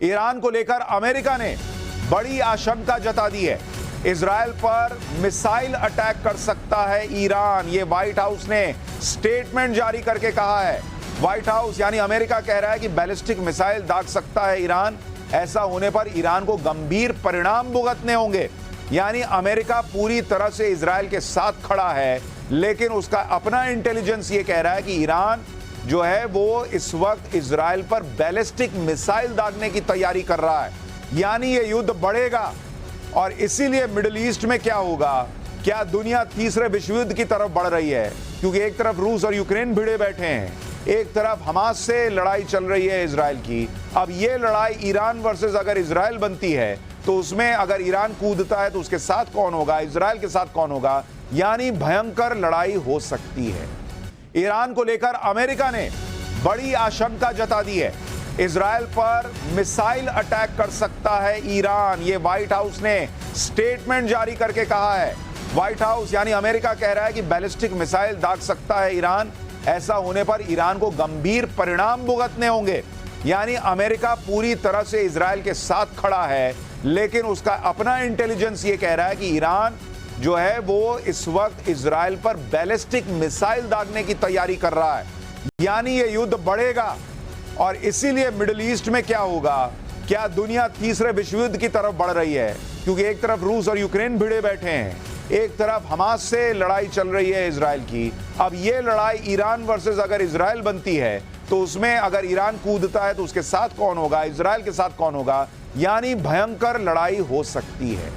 Iran को लेकर America ने बड़ी आशंका जता दी है। इजराइल पर मिसाइल अटैक कर सकता है ईरान, ये व्हाइट हाउस ने स्टेटमेंट जारी करके कहा है। व्हाइट हाउस यानी अमेरिका कह रहा है कि बैलिस्टिक मिसाइल दाग सकता है ईरान। ऐसा होने पर ईरान को गंभीर परिणाम भुगतने होंगे। यानी अमेरिका पूरी तरह से इजराइल के साथ खड़ा है, लेकिन उसका अपना इंटेलिजेंस ये कह रहा है कि ईरान जो है वो इस वक्त इजराइल पर बैलिस्टिक मिसाइल दागने की तैयारी कर रहा है। यानी ये युद्ध बढ़ेगा और इसीलिए मिडिल ईस्ट में क्या होगा, क्या दुनिया तीसरे विश्व युद्ध की तरफ बढ़ रही है, क्योंकि एक तरफ रूस और यूक्रेन भिड़े बैठे हैं, एक तरफ हमास से लड़ाई चल रही है इजराइल की। अब ये लड़ाई ईरान वर्सेस अगर इजराइल बनती है तो उसमें अगर ईरान कूदता है तो उसके साथ कौन होगा, इजराइल के साथ कौन होगा, यानी भयंकर लड़ाई हो सकती है। ईरान को लेकर अमेरिका ने बड़ी आशंका जता दी है। इजराइल पर मिसाइल अटैक कर सकता है ईरान, ये व्हाइट हाउस ने स्टेटमेंट जारी करके कहा है। व्हाइट हाउस यानी अमेरिका कह रहा है कि बैलिस्टिक मिसाइल दाग सकता है ईरान। ऐसा होने पर ईरान को गंभीर परिणाम भुगतने होंगे। यानी अमेरिका पूरी तरह से इजराइल के साथ खड़ा है, लेकिन उसका अपना इंटेलिजेंस ये कह रहा है कि ईरान जो है वो इस वक्त इजराइल पर बैलिस्टिक मिसाइल दागने की तैयारी कर रहा है। यानी ये युद्ध बढ़ेगा और इसीलिए मिडिल ईस्ट में क्या होगा, क्या दुनिया तीसरे विश्व युद्ध की तरफ बढ़ रही है, क्योंकि एक तरफ रूस और यूक्रेन भिड़े बैठे हैं, एक तरफ हमास से लड़ाई चल रही है इजराइल की। अब ये लड़ाई ईरान वर्सेस अगर इजराइल बनती है तो उसमें अगर ईरान कूदता है तो उसके साथ कौन होगा, इजराइल के साथ कौन होगा, यानी भयंकर लड़ाई हो सकती है।